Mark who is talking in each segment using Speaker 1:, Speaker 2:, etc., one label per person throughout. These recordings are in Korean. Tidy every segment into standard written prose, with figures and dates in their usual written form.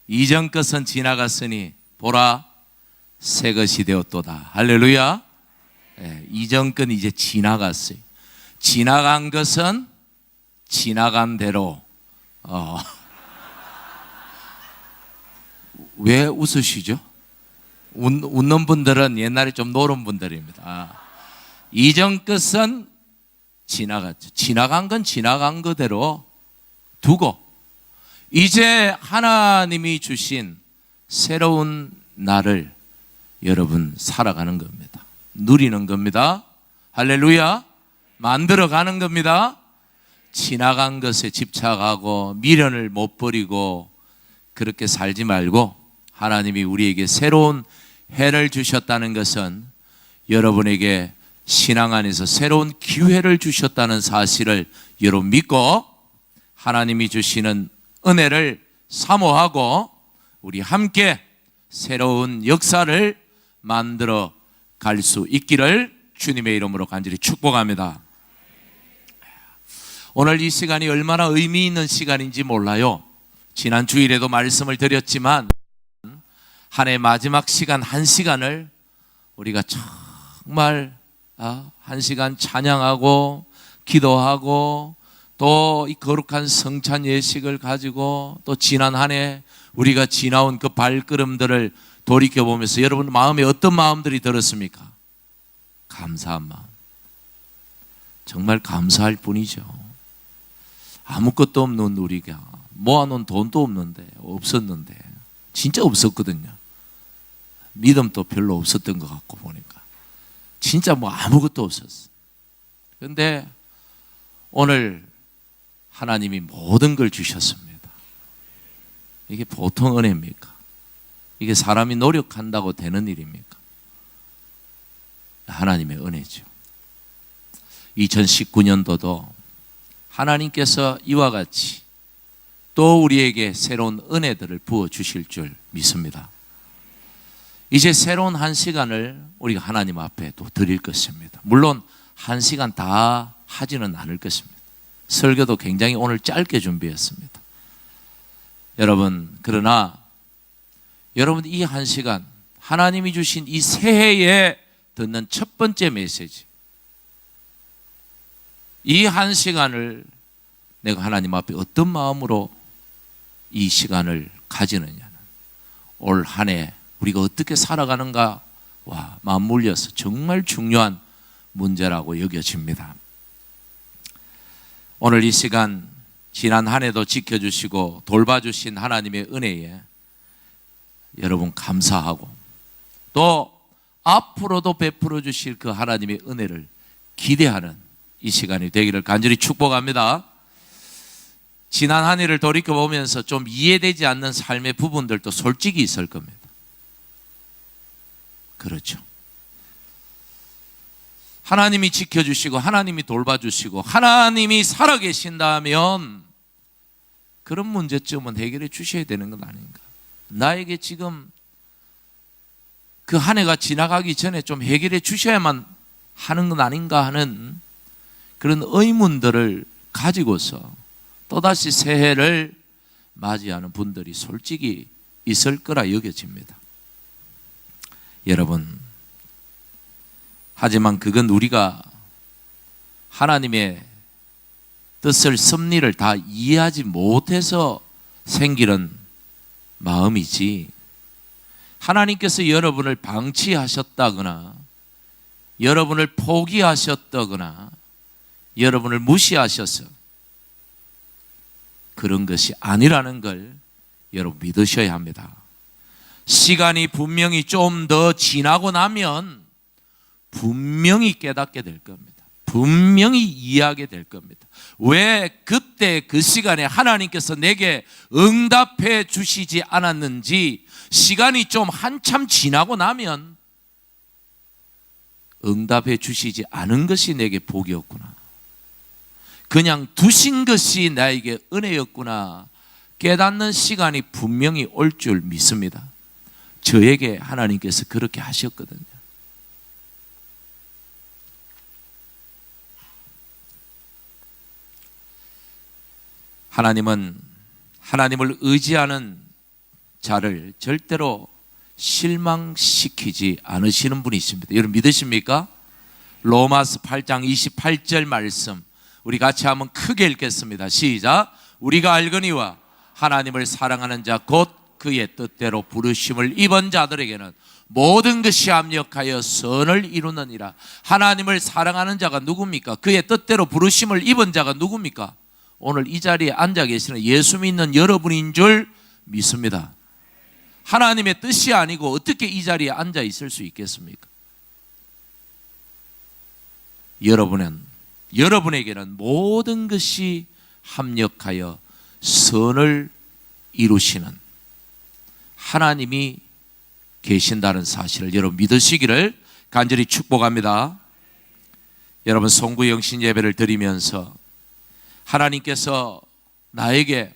Speaker 1: 이전 것은 지나갔으니 보라 새 것이 되었도다. 할렐루야. 이전 건 이제 지나갔어요. 지나간 것은 지나간 대로. 왜 웃으시죠? 웃는 분들은 옛날에 좀 노른 분들입니다. 이전 것은 지나갔죠. 지나간 건 지나간 그대로 두고 이제 하나님이 주신 새로운 날을 여러분 살아가는 겁니다. 누리는 겁니다. 할렐루야. 만들어가는 겁니다. 지나간 것에 집착하고 미련을 못 버리고 그렇게 살지 말고 하나님이 우리에게 새로운 해를 주셨다는 것은 여러분에게 신앙 안에서 새로운 기회를 주셨다는 사실을 여러분 믿고 하나님이 주시는 은혜를 사모하고 우리 함께 새로운 역사를 만들어 갈 수 있기를 주님의 이름으로 간절히 축복합니다. 오늘 이 시간이 얼마나 의미 있는 시간인지 몰라요. 지난 주일에도 말씀을 드렸지만 한 해 마지막 시간 한 시간을 우리가 정말 한 시간 찬양하고 기도하고 또 이 거룩한 성찬 예식을 가지고 또 지난 한 해 우리가 지나온 그 발걸음들을 돌이켜보면서 여러분 마음에 어떤 마음들이 들었습니까? 감사한 마음. 정말 감사할 뿐이죠. 아무것도 없는 우리가 모아놓은 돈도 없었는데 진짜 없었거든요. 믿음도 별로 없었던 것 같고 보니까 진짜 아무것도 없었어. 그런데 오늘 하나님이 모든 걸 주셨습니다. 이게 보통 은혜입니까? 이게 사람이 노력한다고 되는 일입니까? 하나님의 은혜죠. 2019년도도 하나님께서 이와 같이 또 우리에게 새로운 은혜들을 부어주실 줄 믿습니다. 이제 새로운 한 시간을 우리가 하나님 앞에 또 드릴 것입니다. 물론 한 시간 다 하지는 않을 것입니다. 설교도 굉장히 오늘 짧게 준비했습니다. 여러분, 그러나 여러분 이 한 시간 하나님이 주신 이 새해에 듣는 첫 번째 메시지, 이 한 시간을 내가 하나님 앞에 어떤 마음으로 이 시간을 가지느냐는 올 한 해 우리가 어떻게 살아가는가와 맞물려서 정말 중요한 문제라고 여겨집니다. 오늘 이 시간 지난 한 해도 지켜주시고 돌봐주신 하나님의 은혜에 여러분 감사하고 또 앞으로도 베풀어 주실 그 하나님의 은혜를 기대하는 이 시간이 되기를 간절히 축복합니다. 지난 한 해를 돌이켜보면서 좀 이해되지 않는 삶의 부분들도 솔직히 있을 겁니다. 그렇죠. 하나님이 지켜주시고 하나님이 돌봐주시고 하나님이 살아계신다면 그런 문제점은 해결해 주셔야 되는 건 아닌가. 나에게 지금 그 한 해가 지나가기 전에 좀 해결해 주셔야만 하는 건 아닌가 하는 그런 의문들을 가지고서 또다시 새해를 맞이하는 분들이 솔직히 있을 거라 여겨집니다. 여러분, 하지만 그건 우리가 하나님의 뜻을 섭리를 다 이해하지 못해서 생기는 마음이지, 하나님께서 여러분을 방치하셨다거나 여러분을 포기하셨다거나 여러분을 무시하셔서 그런 것이 아니라는 걸 여러분 믿으셔야 합니다. 시간이 분명히 좀 더 지나고 나면 분명히 깨닫게 될 겁니다. 분명히 이해하게 될 겁니다. 왜 그때 그 시간에 하나님께서 내게 응답해 주시지 않았는지, 시간이 좀 한참 지나고 나면 응답해 주시지 않은 것이 내게 복이었구나, 그냥 두신 것이 나에게 은혜였구나 깨닫는 시간이 분명히 올 줄 믿습니다. 저에게 하나님께서 그렇게 하셨거든요. 하나님은 하나님을 의지하는 자를 절대로 실망시키지 않으시는 분이 있습니다. 여러분 믿으십니까? 로마서 8장 28절 말씀 우리 같이 한번 크게 읽겠습니다. 시작. 우리가 알거니와 하나님을 사랑하는 자 곧 그의 뜻대로 부르심을 입은 자들에게는 모든 것이 합력하여 선을 이루느니라. 하나님을 사랑하는 자가 누굽니까? 그의 뜻대로 부르심을 입은 자가 누굽니까? 오늘 이 자리에 앉아 계시는 예수 믿는 여러분인 줄 믿습니다. 하나님의 뜻이 아니고 어떻게 이 자리에 앉아 있을 수 있겠습니까? 여러분에게는 모든 것이 합력하여 선을 이루시는 하나님이 계신다는 사실을 여러분 믿으시기를 간절히 축복합니다. 여러분 송구 영신 예배를 드리면서 하나님께서 나에게,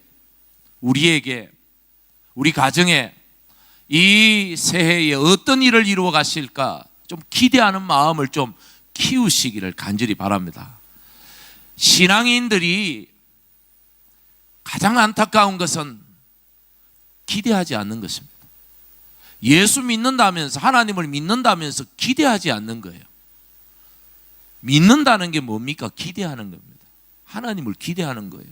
Speaker 1: 우리에게, 우리 가정에 이 새해에 어떤 일을 이루어 가실까 좀 기대하는 마음을 좀 키우시기를 간절히 바랍니다. 신앙인들이 가장 안타까운 것은 기대하지 않는 것입니다. 예수 믿는다면서, 하나님을 믿는다면서 기대하지 않는 거예요. 믿는다는 게 뭡니까? 기대하는 겁니다. 하나님을 기대하는 거예요.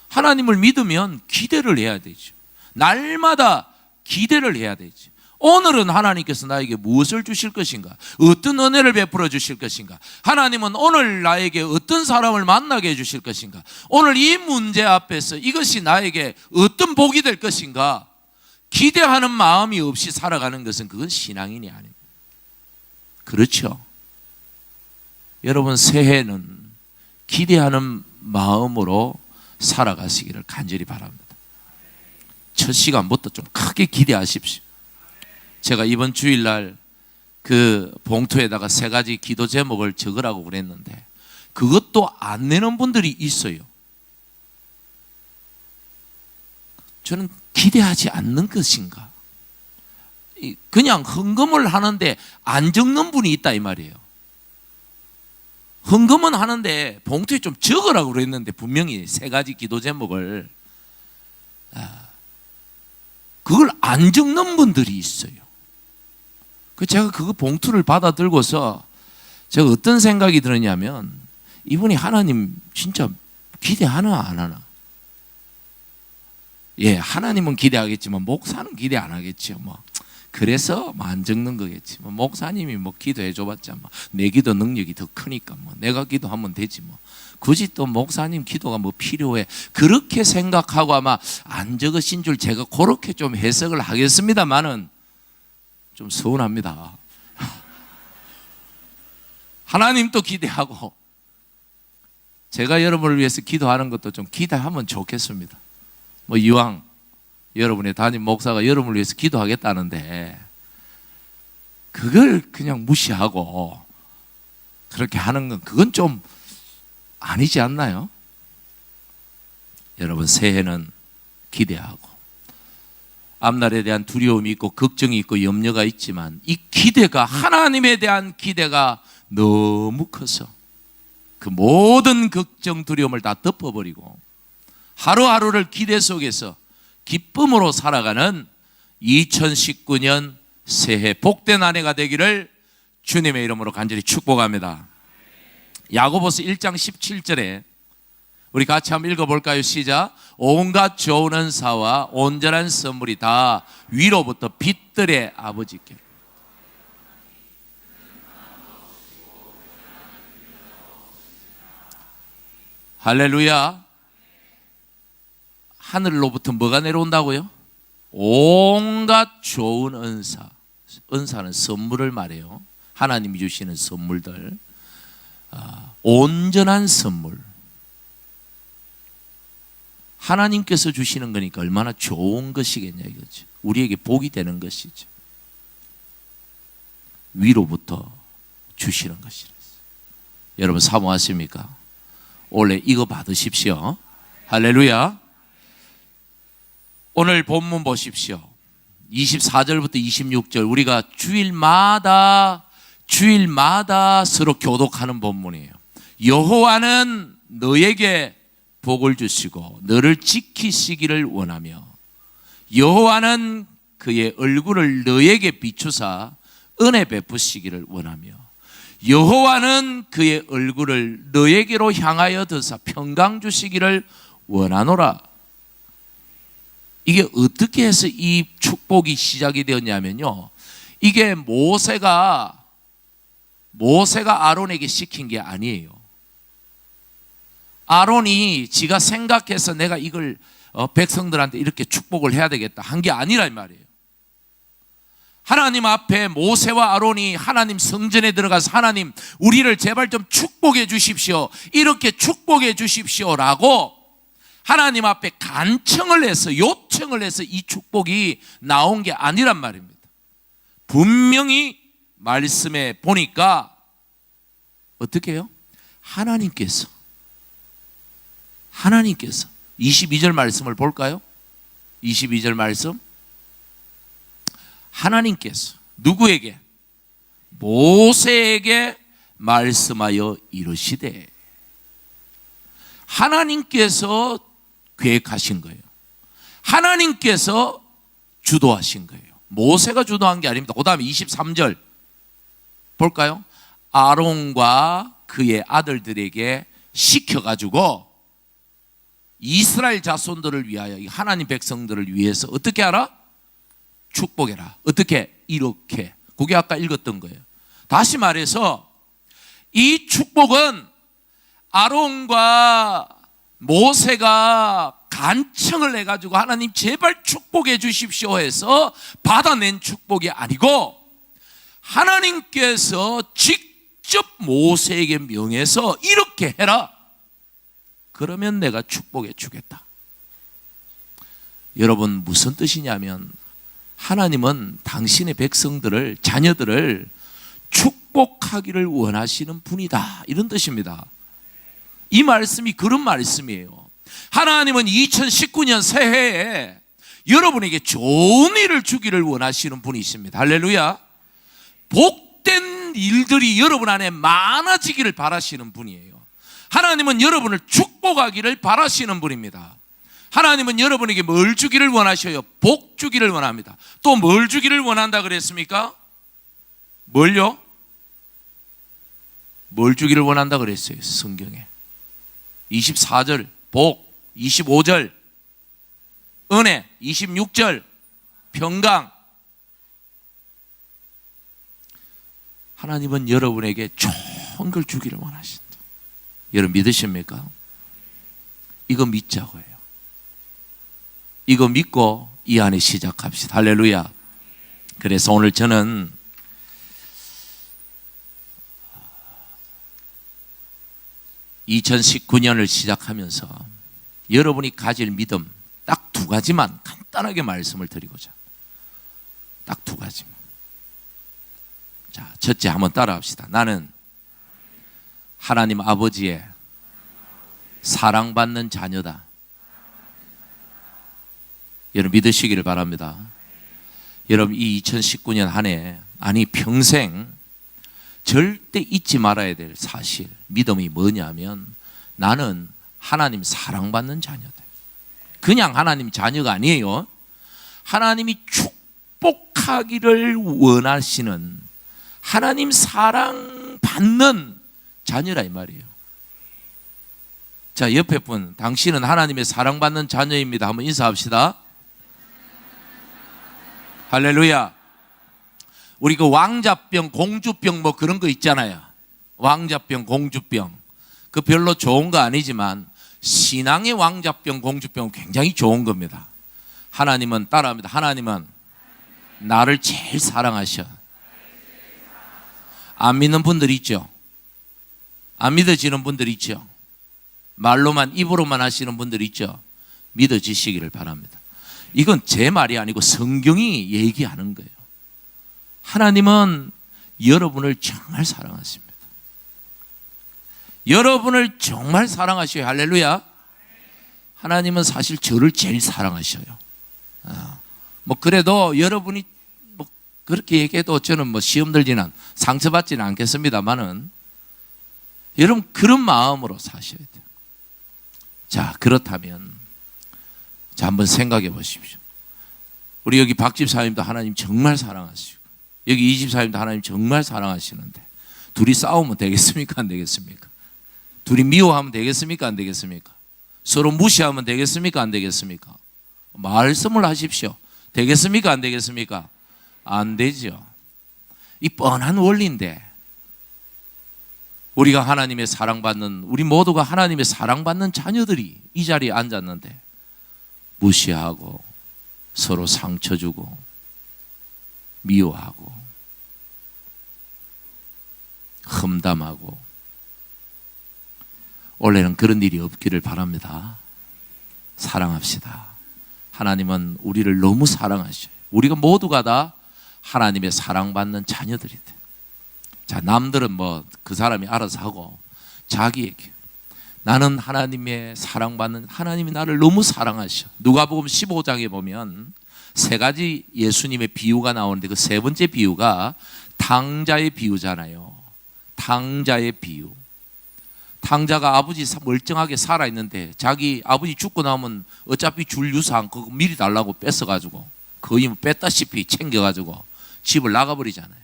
Speaker 1: 하나님을 믿으면 기대를 해야 되죠. 날마다 기대를 해야 되죠. 오늘은 하나님께서 나에게 무엇을 주실 것인가? 어떤 은혜를 베풀어 주실 것인가? 하나님은 오늘 나에게 어떤 사람을 만나게 해주실 것인가? 오늘 이 문제 앞에서 이것이 나에게 어떤 복이 될 것인가? 기대하는 마음이 없이 살아가는 것은 그건 신앙인이 아닙니다. 그렇죠? 여러분 새해는 기대하는 마음으로 살아가시기를 간절히 바랍니다. 첫 시간부터 좀 크게 기대하십시오. 제가 이번 주일날 그 봉투에다가 3가지 기도 제목을 적으라고 그랬는데 그것도 안 내는 분들이 있어요. 저는 기대하지 않는 것인가? 그냥 헌금을 하는데 안 적는 분이 있다 이 말이에요. 헌금은 하는데 봉투에 좀 적으라고 그랬는데 분명히 3가지 기도 제목을 그걸 안 적는 분들이 있어요. 제가 그 봉투를 받아 들고서 제가 어떤 생각이 들었냐면 이분이 하나님 진짜 기대하나 안 하나? 예, 하나님은 기대하겠지만 목사는 기대 안 하겠죠. 그래서 안 적는 거겠지. 목사님이 기도해 줘봤자 내 기도 능력이 더 크니까 내가 기도하면 되지 굳이 또 목사님 기도가 필요해. 그렇게 생각하고 아마 안 적으신 줄 제가 그렇게 좀 해석을 하겠습니다만은 좀 서운합니다. 하나님도 기대하고 제가 여러분을 위해서 기도하는 것도 좀 기대하면 좋겠습니다. 이왕 여러분의 담임 목사가 여러분을 위해서 기도하겠다는데 그걸 그냥 무시하고 그렇게 하는 건 그건 좀 아니지 않나요? 여러분 새해는 기대하고 앞날에 대한 두려움이 있고 걱정이 있고 염려가 있지만 이 기대가 하나님에 대한 기대가 너무 커서 그 모든 걱정 두려움을 다 덮어버리고 하루하루를 기대 속에서 기쁨으로 살아가는 2019년 새해 복된 한 해가 되기를 주님의 이름으로 간절히 축복합니다. 야고보서 1장 17절에 우리 같이 한번 읽어볼까요? 시작. 온갖 좋은 은사와 온전한 선물이 다 위로부터 빛들의 아버지께. 할렐루야. 하늘로부터 뭐가 내려온다고요? 온갖 좋은 은사. 은사는 선물을 말해요. 하나님이 주시는 선물들. 온전한 선물. 하나님께서 주시는 거니까 얼마나 좋은 것이겠냐 이거죠. 우리에게 복이 되는 것이죠. 위로부터 주시는 것이랬어요. 여러분 사모하십니까? 원래 이거 받으십시오. 할렐루야. 오늘 본문 보십시오. 24절부터 26절 우리가 주일마다 서로 교독하는 본문이에요. 여호와는 너에게 복을 주시고 너를 지키시기를 원하며 여호와는 그의 얼굴을 너에게 비추사 은혜 베푸시기를 원하며 여호와는 그의 얼굴을 너에게로 향하여 드사 평강 주시기를 원하노라. 이게 어떻게 해서 이 축복이 시작이 되었냐면요, 이게 모세가 아론에게 시킨 게 아니에요. 아론이 지가 생각해서 내가 이걸 백성들한테 이렇게 축복을 해야 되겠다 한 게 아니란 말이에요. 하나님 앞에 모세와 아론이 하나님 성전에 들어가서 하나님 우리를 제발 좀 축복해 주십시오, 이렇게 축복해 주십시오라고 하나님 앞에 간청을 해서 요청을 해서 이 축복이 나온 게 아니란 말입니다. 분명히 말씀에 보니까 어떻게 해요? 하나님께서 22절 말씀을 볼까요? 22절 말씀, 하나님께서 누구에게? 모세에게 말씀하여 이르시되, 하나님께서 계획하신 거예요. 하나님께서 주도하신 거예요. 모세가 주도한 게 아닙니다. 그 다음에 23절 볼까요? 아론과 그의 아들들에게 시켜가지고 이스라엘 자손들을 위하여, 하나님 백성들을 위해서 어떻게 하라? 축복해라. 어떻게? 이렇게. 그게 아까 읽었던 거예요. 다시 말해서 이 축복은 아론과 모세가 간청을 해가지고 하나님 제발 축복해 주십시오 해서 받아낸 축복이 아니고 하나님께서 직접 모세에게 명해서 이렇게 해라, 그러면 내가 축복해 주겠다. 여러분, 무슨 뜻이냐면 하나님은 당신의 백성들을, 자녀들을 축복하기를 원하시는 분이다, 이런 뜻입니다. 이 말씀이 그런 말씀이에요. 하나님은 2019년 새해에 여러분에게 좋은 일을 주기를 원하시는 분이십니다. 할렐루야. 복된 일들이 여러분 안에 많아지기를 바라시는 분이에요. 하나님은 여러분을 축복하기를 바라시는 분입니다. 하나님은 여러분에게 뭘 주기를 원하셔요? 복 주기를 원합니다. 또 뭘 주기를 원한다 그랬습니까? 뭘요? 뭘 주기를 원한다 그랬어요, 성경에. 24절 복, 25절 은혜, 26절 평강. 하나님은 여러분에게 좋은 걸 주기를 원하신다. 여러분 믿으십니까? 이거 믿자고요. 이거 믿고 이 안에 시작합시다. 할렐루야. 그래서 오늘 저는 2019년을 시작하면서 여러분이 가질 믿음 딱 두 가지만 간단하게 말씀을 드리고자, 딱 두 가지만. 자, 첫째 한번 따라합시다. 나는 하나님 아버지의 사랑받는 자녀다. 여러분 믿으시기를 바랍니다. 여러분 이 2019년 한 해, 아니 평생 절대 잊지 말아야 될 사실, 믿음이 뭐냐면 나는 하나님 사랑받는 자녀다. 그냥 하나님 자녀가 아니에요. 하나님이 축복하기를 원하시는, 하나님 사랑받는 자녀라 이 말이에요. 자, 옆에 분, 당신은 하나님의 사랑받는 자녀입니다. 한번 인사합시다. 할렐루야. 우리 그 왕자병, 공주병 뭐 그런 거 있잖아요. 왕자병, 공주병. 그 별로 좋은 거 아니지만 신앙의 왕자병, 공주병은 굉장히 좋은 겁니다. 하나님은 따라합니다. 하나님은 나를 제일 사랑하셔. 안 믿는 분들 있죠. 안 믿어지는 분들 있죠. 말로만, 입으로만 하시는 분들 있죠. 믿어지시기를 바랍니다. 이건 제 말이 아니고 성경이 얘기하는 거예요. 하나님은 여러분을 정말 사랑하십니다. 여러분을 정말 사랑하셔요. 할렐루야. 하나님은 사실 저를 제일 사랑하셔요. 뭐 그래도 여러분이 뭐 그렇게 얘기해도 저는 뭐 시험 들지는, 상처받지는 않겠습니다만은 여러분 그런 마음으로 사셔야 돼요. 자, 그렇다면 자, 한번 생각해 보십시오. 우리 여기 박 집사님도 하나님 정말 사랑하시고 여기 이 집사님도 하나님 정말 사랑하시는데 둘이 싸우면 되겠습니까? 안 되겠습니까? 둘이 미워하면 되겠습니까? 안 되겠습니까? 서로 무시하면 되겠습니까? 안 되겠습니까? 말씀을 하십시오. 되겠습니까? 안 되겠습니까? 안 되죠. 이 뻔한 원리인데 우리가 하나님의 사랑받는, 우리 모두가 하나님의 사랑받는 자녀들이 이 자리에 앉았는데 무시하고 서로 상처 주고 미워하고 험담하고, 원래는 그런 일이 없기를 바랍니다. 사랑합시다. 하나님은 우리를 너무 사랑하셔요. 우리가 모두가 다 하나님의 사랑받는 자녀들이 돼. 자, 남들은 뭐 그 사람이 알아서 하고 자기에게 나는 하나님의 사랑받는, 하나님이 나를 너무 사랑하셔. 누가복음 15장에 보면 세 가지 예수님의 비유가 나오는데 그 세 번째 비유가 탕자의 비유잖아요. 탕자의 비유. 탕자가 아버지 멀쩡하게 살아있는데 자기 아버지 죽고 나면 어차피 줄 유산 그거 미리 달라고 뺏어가지고 거의 뭐 뺐다시피 챙겨가지고 집을 나가버리잖아요.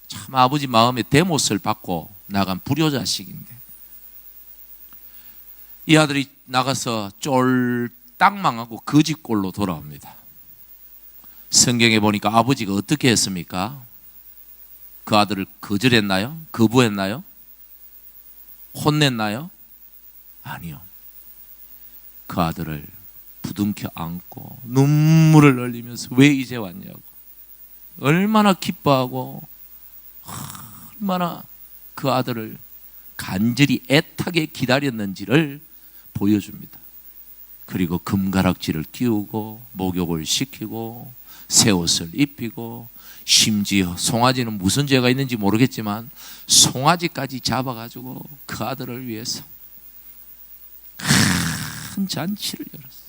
Speaker 1: 참 아버지 마음에 대못을 받고 나간 불효자식인데 이 아들이 나가서 쫄딱 망하고 거지꼴로 돌아옵니다. 성경에 보니까 아버지가 어떻게 했습니까? 그 아들을 거절했나요? 거부했나요? 혼냈나요? 아니요. 그 아들을 부둥켜 안고 눈물을 흘리면서 왜 이제 왔냐고, 얼마나 기뻐하고 얼마나 그 아들을 간절히 애타게 기다렸는지를 보여줍니다. 그리고 금가락지를 끼우고 목욕을 시키고 새 옷을 입히고 심지어 송아지는 무슨 죄가 있는지 모르겠지만 송아지까지 잡아가지고 그 아들을 위해서 큰 잔치를 열었어요.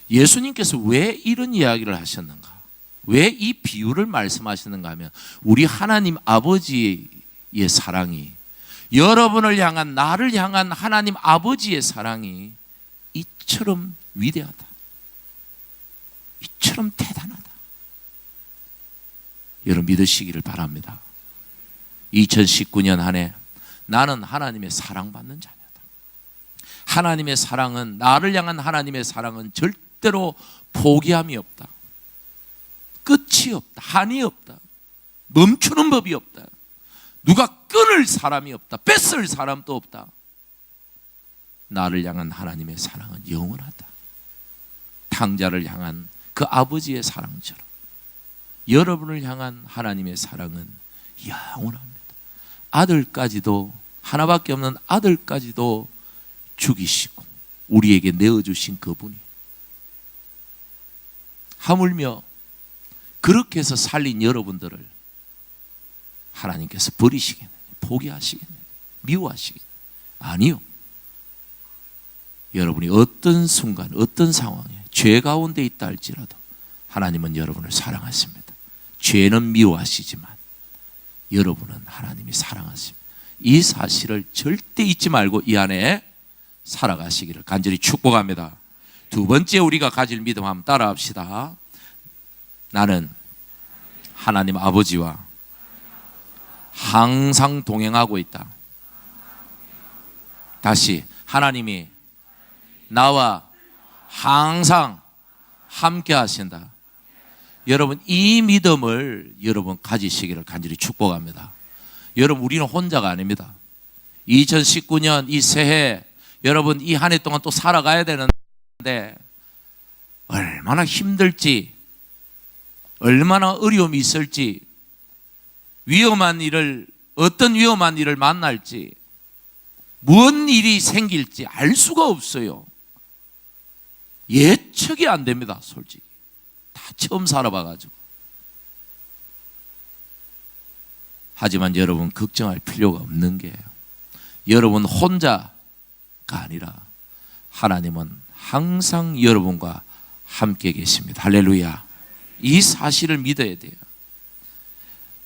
Speaker 1: 예수님께서 왜 이런 이야기를 하셨는가? 왜 이 비유를 말씀하시는가 하면 우리 하나님 아버지의 사랑이, 여러분을 향한, 나를 향한 하나님 아버지의 사랑이 이처럼 위대하다, 이처럼 대단하다, 여러분 믿으시기를 바랍니다. 2019년 한 해 나는 하나님의 사랑받는 자녀다. 하나님의 사랑은, 나를 향한 하나님의 사랑은 절대로 포기함이 없다, 끝이 없다, 한이 없다, 멈추는 법이 없다, 누가 끊을 사람이 없다, 뺏을 사람도 없다. 나를 향한 하나님의 사랑은 영원하다. 탕자를 향한 그 아버지의 사랑처럼 여러분을 향한 하나님의 사랑은 영원합니다. 아들까지도, 하나밖에 없는 아들까지도 죽이시고 우리에게 내어주신 그분이, 하물며 그렇게 해서 살린 여러분들을 하나님께서 버리시겠느냐, 포기하시겠느냐, 미워하시겠느냐? 아니요. 여러분이 어떤 순간, 어떤 상황에 죄 가운데 있다 할지라도 하나님은 여러분을 사랑하십니다. 죄는 미워하시지만 여러분은 하나님이 사랑하십니다. 이 사실을 절대 잊지 말고 이 안에 살아가시기를 간절히 축복합니다. 두 번째 우리가 가질 믿음 한번 따라합시다. 나는 하나님 아버지와 항상 동행하고 있다. 다시, 하나님이 나와 항상 함께 하신다. 여러분 이 믿음을 여러분 가지시기를 간절히 축복합니다. 여러분 우리는 혼자가 아닙니다. 2019년 이 새해 여러분 이 한 해 동안 또 살아가야 되는데 얼마나 힘들지, 얼마나 어려움이 있을지, 위험한 일을, 어떤 위험한 일을 만날지, 무슨 일이 생길지 알 수가 없어요. 예측이 안 됩니다. 솔직히 다 처음 살아봐가지고. 하지만 여러분 걱정할 필요가 없는 게, 여러분 혼자가 아니라 하나님은 항상 여러분과 함께 계십니다. 할렐루야. 이 사실을 믿어야 돼요.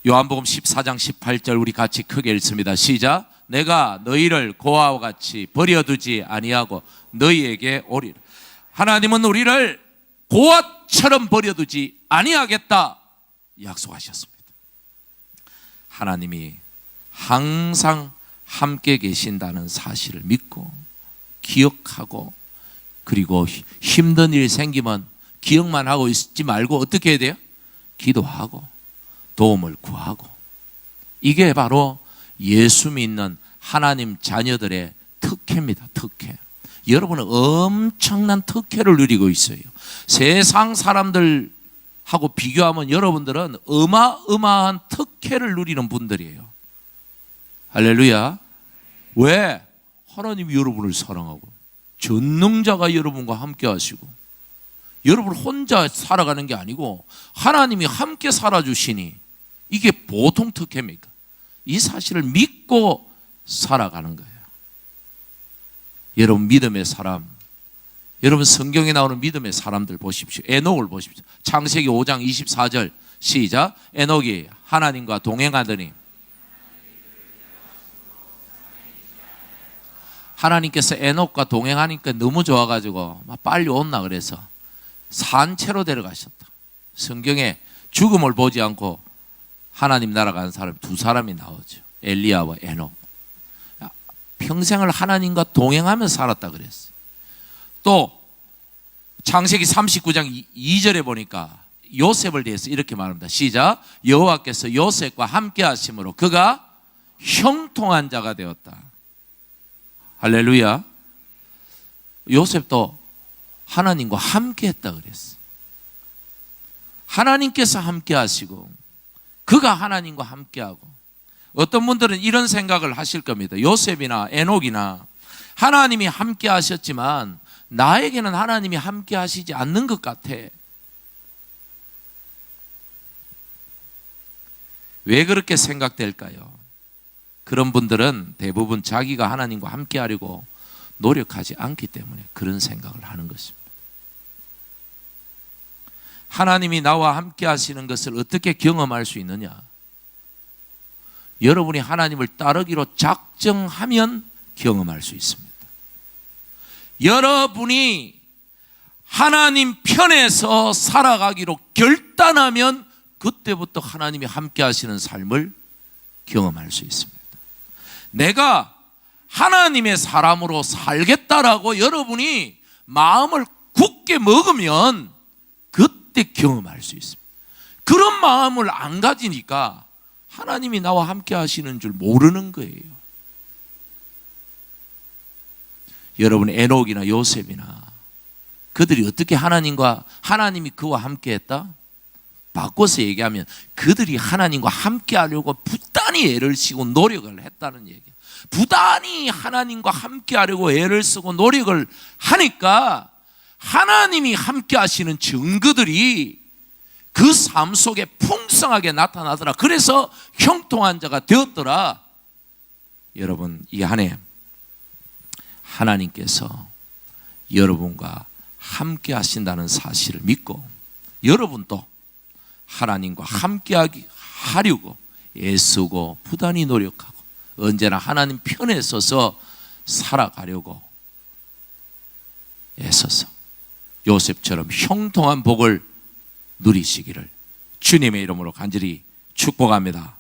Speaker 1: 요한복음 14장 18절 우리 같이 크게 읽습니다. 시작. 내가 너희를 고아와 같이 버려두지 아니하고 너희에게 오리라. 하나님은 우리를 고아처럼 버려두지 아니하겠다 약속하셨습니다. 하나님이 항상 함께 계신다는 사실을 믿고 기억하고, 그리고 힘든 일 생기면 기억만 하고 있지 말고 어떻게 해야 돼요? 기도하고 도움을 구하고. 이게 바로 예수 믿는 하나님 자녀들의 특혜입니다. 특혜. 여러분은 엄청난 특혜를 누리고 있어요. 세상 사람들하고 비교하면 여러분들은 어마어마한 특혜를 누리는 분들이에요. 할렐루야. 왜? 하나님이 여러분을 사랑하고 전능자가 여러분과 함께 하시고, 여러분 혼자 살아가는 게 아니고 하나님이 함께 살아주시니 이게 보통 특혜입니까? 이 사실을 믿고 살아가는 거예요. 여러분 믿음의 사람, 여러분 성경에 나오는 믿음의 사람들 보십시오. 에녹을 보십시오. 창세기 5장 24절 시작. 에녹이 하나님과 동행하더니, 하나님께서 에녹과 동행하니까 너무 좋아가지고 막 빨리 온나 그래서 산채로 데려가셨다. 성경에 죽음을 보지 않고 하나님 나라 가는 사람 두 사람이 나오죠. 엘리야와 에녹. 평생을 하나님과 동행하며 살았다 그랬어요. 또 창세기 39장 2절에 보니까 요셉을 대해서 이렇게 말합니다. 시작. 여호와께서 요셉과 함께 하심으로 그가 형통한 자가 되었다. 할렐루야. 요셉도 하나님과 함께 했다 그랬어요. 하나님께서 함께 하시고 그가 하나님과 함께 하고. 어떤 분들은 이런 생각을 하실 겁니다. 요셉이나 에녹이나 하나님이 함께 하셨지만 나에게는 하나님이 함께 하시지 않는 것 같아. 왜 그렇게 생각될까요? 그런 분들은 대부분 자기가 하나님과 함께 하려고 노력하지 않기 때문에 그런 생각을 하는 것입니다. 하나님이 나와 함께 하시는 것을 어떻게 경험할 수 있느냐? 여러분이 하나님을 따르기로 작정하면 경험할 수 있습니다. 여러분이 하나님 편에서 살아가기로 결단하면 그때부터 하나님이 함께 하시는 삶을 경험할 수 있습니다. 내가 하나님의 사람으로 살겠다라고 여러분이 마음을 굳게 먹으면 그때 경험할 수 있습니다. 그런 마음을 안 가지니까 하나님이 나와 함께 하시는 줄 모르는 거예요. 여러분 에녹이나 요셉이나 그들이 어떻게 하나님이 그와 함께 했다? 바꿔서 얘기하면 그들이 하나님과 함께 하려고 부단히 애를 쓰고 노력을 했다는 얘기예요. 부단히 하나님과 함께 하려고 애를 쓰고 노력을 하니까 하나님이 함께 하시는 증거들이 그 삶 속에 풍성하게 나타나더라. 그래서 형통한 자가 되었더라. 여러분 이 안에 하나님께서 여러분과 함께 하신다는 사실을 믿고 여러분도 하나님과 함께 하려고 애쓰고 부단히 노력하고 언제나 하나님 편에 서서 살아가려고 애써서 요셉처럼 형통한 복을 누리시기를 주님의 이름으로 간절히 축복합니다.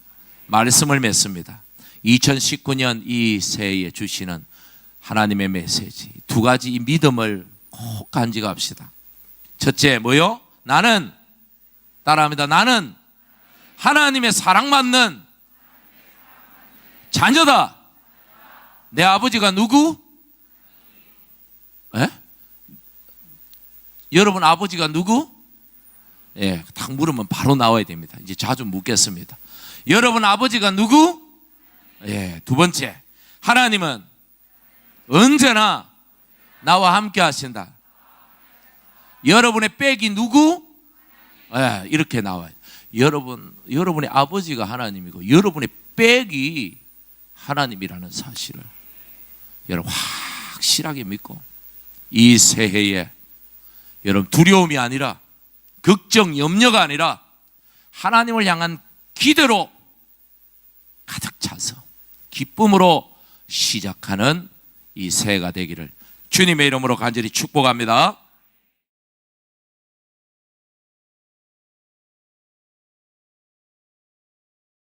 Speaker 1: 말씀을 맺습니다. 2019년 이 새해에 주시는 하나님의 메시지 두 가지 이 믿음을 꼭 간직합시다. 첫째 뭐요? 나는 따라합니다. 나는 하나님의 사랑받는 자녀다. 내 아버지가 누구? 에? 여러분 아버지가 누구? 예, 딱 물으면 바로 나와야 됩니다. 이제 자주 묻겠습니다. 여러분 아버지가 누구? 예, 두 번째 하나님은 언제나 나와 함께 하신다. 여러분의 백이 누구? 예, 이렇게 나와요. 여러분의 아버지가 하나님이고 여러분의 백이 하나님이라는 사실을 여러분 확실하게 믿고 이 새해에 여러분 두려움이 아니라 걱정, 염려가 아니라 하나님을 향한 기대로 가득 차서 기쁨으로 시작하는 이 새해가 되기를 주님의 이름으로 간절히 축복합니다.